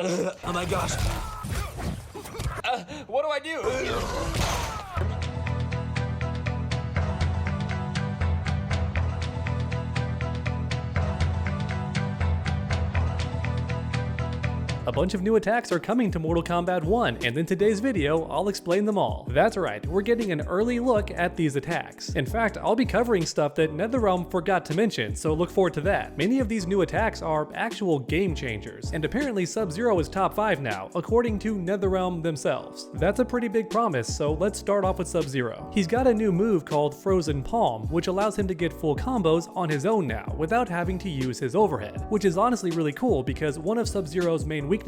Oh my gosh. What do I do? A bunch of new attacks are coming to Mortal Kombat 1, and in today's video, I'll explain them all. That's right, we're getting an early look at these attacks. In fact, I'll be covering stuff that NetherRealm forgot to mention, so look forward to that. Many of these new attacks are actual game changers, and apparently Sub-Zero is top 5 now, according to NetherRealm themselves. That's a pretty big promise, so let's start off with Sub-Zero. He's got a new move called Frozen Palm, which allows him to get full combos on his own now, without having to use his overhead, which is honestly really cool because one of Sub-Zero's main weaknesses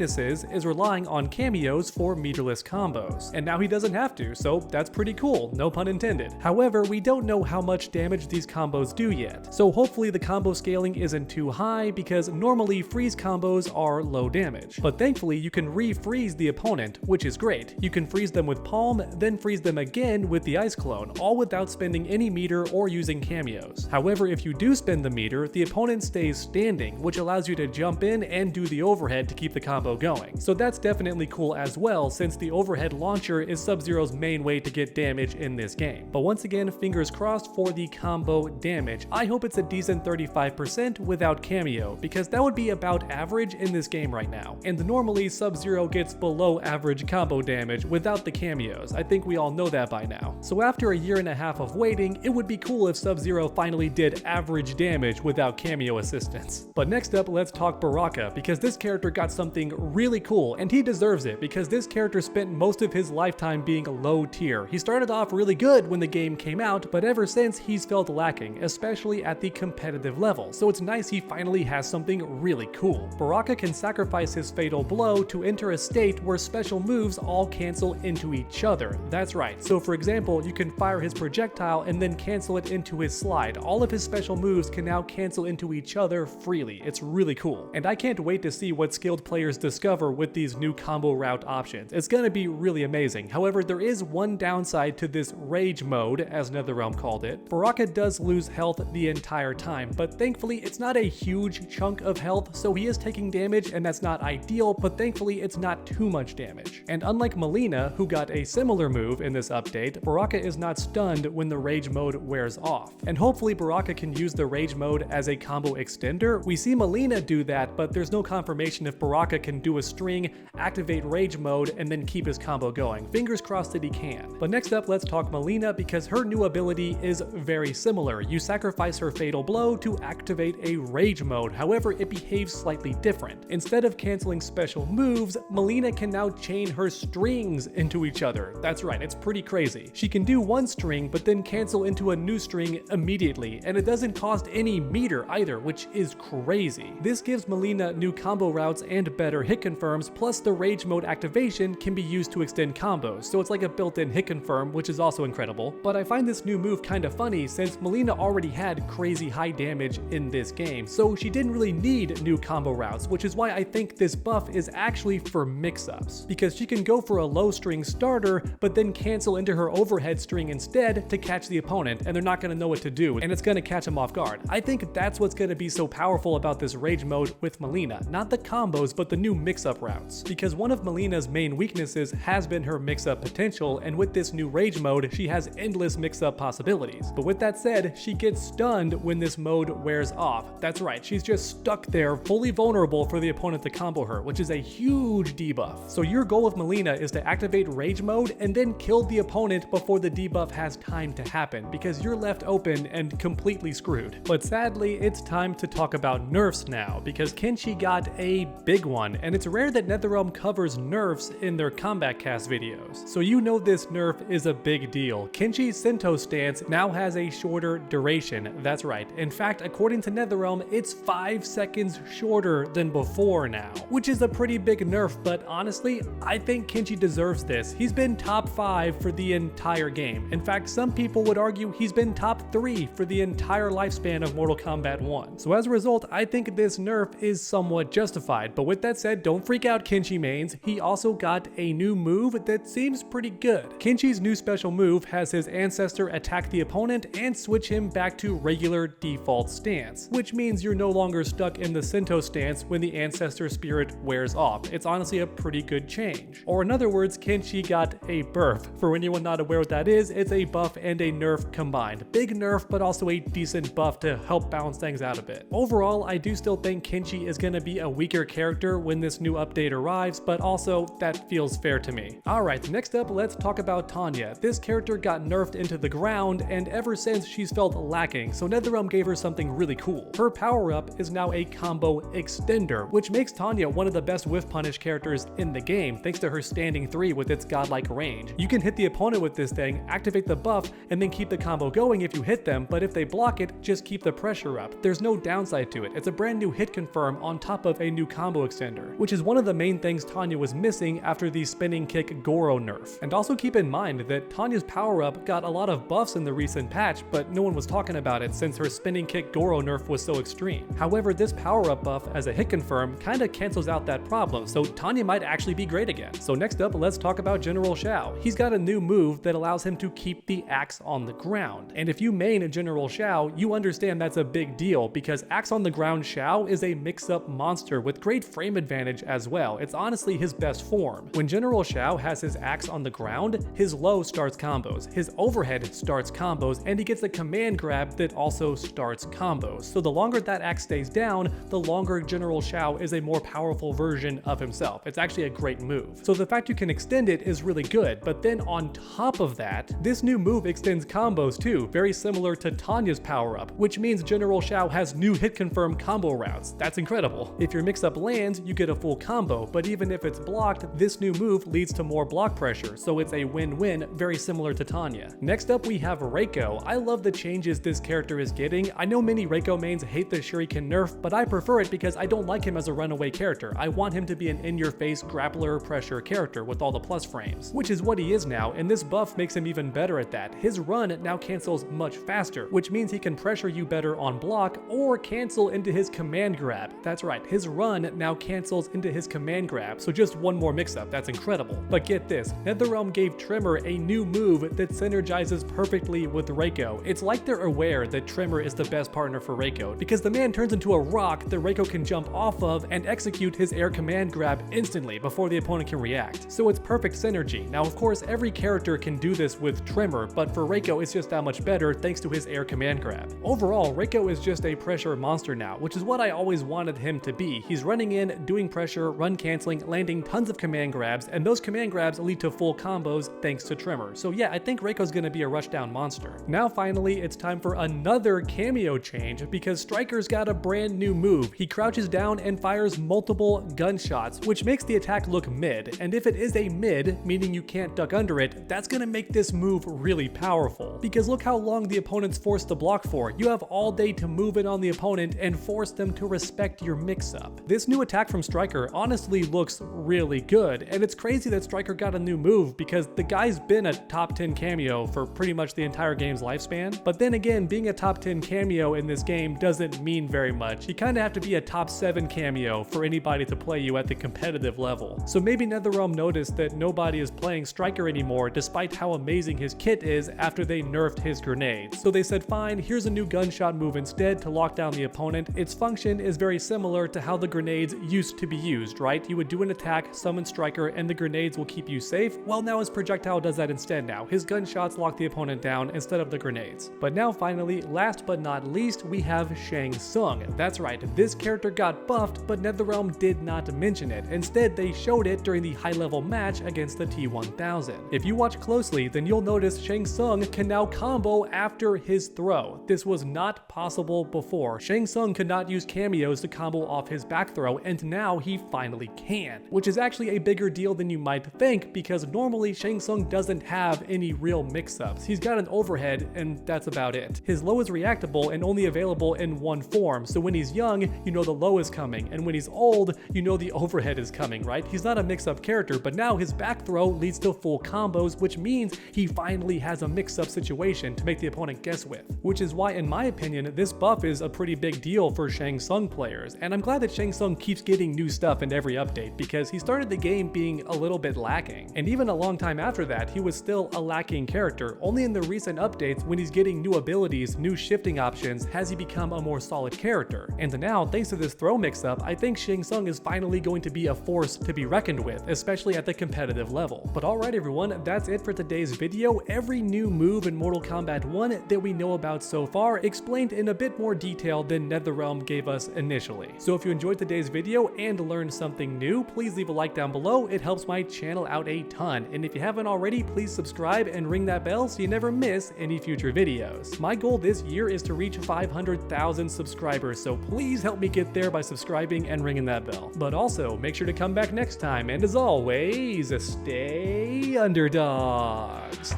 is relying on cameos for meterless combos, and now he doesn't have to, so that's pretty cool, no pun intended. However, we don't know how much damage these combos do yet, so hopefully the combo scaling isn't too high because normally freeze combos are low damage. But thankfully you can re-freeze the opponent, which is great. You can freeze them with Palm, then freeze them again with the Ice Clone, all without spending any meter or using cameos. However, if you do spend the meter, the opponent stays standing, which allows you to jump in and do the overhead to keep the combo going. So that's definitely cool as well, since the overhead launcher is Sub-Zero's main way to get damage in this game. But once again, fingers crossed for the combo damage. I hope it's a decent 35% without cameo, because that would be about average in this game right now. And normally Sub-Zero gets below average combo damage without the cameos. I think we all know that by now. So after a year and a half of waiting, it would be cool if Sub-Zero finally did average damage without cameo assistance. But next up, let's talk Baraka, because this character got something really cool, and he deserves it because this character spent most of his lifetime being low tier. He started off really good when the game came out, but ever since he's felt lacking, especially at the competitive level, so it's nice he finally has something really cool. Baraka can sacrifice his fatal blow to enter a state where special moves all cancel into each other. That's right, so for example, you can fire his projectile and then cancel it into his slide. All of his special moves can now cancel into each other freely. It's really cool, and I can't wait to see what skilled players discover with these new combo route options. It's gonna be really amazing. However, there is one downside to this rage mode, as NetherRealm called it. Baraka does lose health the entire time, but thankfully it's not a huge chunk of health, so he is taking damage, and that's not ideal, but thankfully it's not too much damage. And unlike Mileena, who got a similar move in this update, Baraka is not stunned when the rage mode wears off. And hopefully Baraka can use the rage mode as a combo extender. We see Mileena do that, but there's no confirmation if Baraka can do a string, activate rage mode, and then keep his combo going. Fingers crossed that he can. But next up, let's talk Mileena, because her new ability is very similar. You sacrifice her fatal blow to activate a rage mode. However, it behaves slightly different. Instead of canceling special moves, Mileena can now chain her strings into each other. That's right, it's pretty crazy. She can do one string, but then cancel into a new string immediately, and it doesn't cost any meter either, which is crazy. This gives Mileena new combo routes and better hit confirms, plus the rage mode activation can be used to extend combos, so it's like a built-in hit confirm, which is also incredible. But I find this new move kind of funny since Mileena already had crazy high damage in this game, so she didn't really need new combo routes, which is why I think this buff is actually for mix-ups, because she can go for a low string starter, but then cancel into her overhead string instead to catch the opponent, and they're not going to know what to do, and it's going to catch them off guard. I think that's what's going to be so powerful about this rage mode with Mileena, not the combos, but the new mix-up routes, because one of Mileena's main weaknesses has been her mix-up potential, and with this new rage mode, she has endless mix-up possibilities. But with that said, she gets stunned when this mode wears off. That's right, she's just stuck there, fully vulnerable for the opponent to combo her, which is a huge debuff. So your goal with Mileena is to activate rage mode and then kill the opponent before the debuff has time to happen, because you're left open and completely screwed. But sadly, it's time to talk about nerfs now, because Kenshi got a big one, and it's rare that NetherRealm covers nerfs in their Combat Cast videos, so you know this nerf is a big deal. Kenshi's Sento stance now has a shorter duration. That's right. In fact, according to NetherRealm, it's 5 seconds shorter than before now, which is a pretty big nerf, but honestly, I think Kenshi deserves this. He's been top 5 for the entire game. In fact, some people would argue he's been top 3 for the entire lifespan of Mortal Kombat 1. So as a result, I think this nerf is somewhat justified, but with that said, don't freak out Kenshi mains, he also got a new move that seems pretty good. Kenshi's new special move has his ancestor attack the opponent and switch him back to regular default stance, which means you're no longer stuck in the Sento stance when the ancestor spirit wears off. It's honestly a pretty good change. Or in other words, Kenshi got a burf. For anyone not aware what that is, it's a buff and a nerf combined. Big nerf, but also a decent buff to help balance things out a bit. Overall, I do still think Kenshi is going to be a weaker character when this new update arrives, but also that feels fair to me. Alright, next up, let's talk about Tanya. This character got nerfed into the ground, and ever since she's felt lacking, so NetherRealm gave her something really cool. Her power-up is now a combo extender, which makes Tanya one of the best whiff punish characters in the game, thanks to her standing 3 with its godlike range. You can hit the opponent with this thing, activate the buff, and then keep the combo going if you hit them, but if they block it, just keep the pressure up. There's no downside to it. It's a brand new hit confirm on top of a new combo extender, which is one of the main things Tanya was missing after the spinning kick Goro nerf. And also keep in mind that Tanya's power-up got a lot of buffs in the recent patch, but no one was talking about it since her spinning kick Goro nerf was so extreme. However, this power-up buff as a hit confirm kinda cancels out that problem, so Tanya might actually be great again. So next up, let's talk about General Shao. He's got a new move that allows him to keep the axe on the ground. And if you main General Shao, you understand that's a big deal because axe on the ground Shao is a mix-up monster with great frame advantage as well. It's honestly his best form. When General Shao has his axe on the ground, his low starts combos, his overhead starts combos, and he gets a command grab that also starts combos. So the longer that axe stays down, the longer General Shao is a more powerful version of himself. It's actually a great move. So the fact you can extend it is really good, but then on top of that, this new move extends combos too, very similar to Tanya's power-up, which means General Shao has new hit confirm combo routes. That's incredible. If your mix-up lands, you get a full combo, but even if it's blocked, this new move leads to more block pressure, so it's a win-win, very similar to Tanya. Next up, we have Reiko. I love the changes this character is getting. I know many Reiko mains hate the Shuriken nerf, but I prefer it because I don't like him as a runaway character. I want him to be an in-your-face grappler pressure character with all the plus frames, which is what he is now, and this buff makes him even better at that. His run now cancels much faster, which means he can pressure you better on block or cancel into his command grab. That's right, his run now cancels into his command grab, so just one more mix-up. That's incredible. But get this, NetherRealm gave Tremor a new move that synergizes perfectly with Reiko. It's like they're aware that Tremor is the best partner for Reiko, because the man turns into a rock that Reiko can jump off of and execute his air command grab instantly before the opponent can react. So it's perfect synergy. Now of course every character can do this with Tremor, but for Reiko it's just that much better thanks to his air command grab. Overall, Reiko is just a pressure monster now, which is what I always wanted him to be. He's running in, doing pressure, run canceling, landing tons of command grabs, and those command grabs lead to full combos thanks to Tremor. So yeah, I think Reiko's gonna be a rushdown monster. Now finally, it's time for another cameo change because Stryker's got a brand new move. He crouches down and fires multiple gunshots, which makes the attack look mid. And if it is a mid, meaning you can't duck under it, that's gonna make this move really powerful. Because look how long the opponent's forced to block for. You have all day to move in on the opponent and force them to respect your mix-up. This new attack from Stryker honestly looks really good, and it's crazy that Stryker got a new move because the guy's been a top 10 cameo for pretty much the entire game's lifespan. But then again, being a top 10 cameo in this game doesn't mean very much. You kinda have to be a top 7 cameo for anybody to play you at the competitive level. So maybe NetherRealm noticed that nobody is playing Stryker anymore despite how amazing his kit is after they nerfed his grenades. So they said fine, here's a new gunshot move instead to lock down the opponent. Its function is very similar to how the grenades used to be used, right? You would do an attack, summon Stryker, and the grenades will keep you safe. Well, now his projectile does that instead now. His gunshots lock the opponent down instead of the grenades. But now finally, last but not least, we have Shang Tsung. That's right, this character got buffed, but NetherRealm did not mention it. Instead, they showed it during the high-level match against the T-1000. If you watch closely, then you'll notice Shang Tsung can now combo after his throw. This was not possible before. Shang Tsung could not use cameos to combo off his back throw, and now he finally can. Which is actually a bigger deal than you might think, because normally Shang Tsung doesn't have any real mix-ups. He's got an overhead, and that's about it. His low is reactable and only available in one form, so when he's young, you know the low is coming, and when he's old, you know the overhead is coming, right? He's not a mix-up character, but now his back throw leads to full combos, which means he finally has a mix-up situation to make the opponent guess with. Which is why, in my opinion, this buff is a pretty big deal for Shang Tsung players, and I'm glad that Shang Tsung keeps getting getting new stuff in every update because he started the game being a little bit lacking. And even a long time after that, he was still a lacking character. Only in the recent updates, when he's getting new abilities, new shifting options, has he become a more solid character. And now, thanks to this throw mix-up, I think Shang Tsung is finally going to be a force to be reckoned with, especially at the competitive level. But alright everyone, that's it for today's video. Every new move in Mortal Kombat 1 that we know about so far explained in a bit more detail than NetherRealm gave us initially. So if you enjoyed today's video and learned something new, please leave a like down below. It helps my channel out a ton. And if you haven't already, please subscribe and ring that bell so you never miss any future videos. My goal this year is to reach 500,000 subscribers, so please help me get there by subscribing and ringing that bell. But also, make sure to come back next time, and as always, stay underdogs.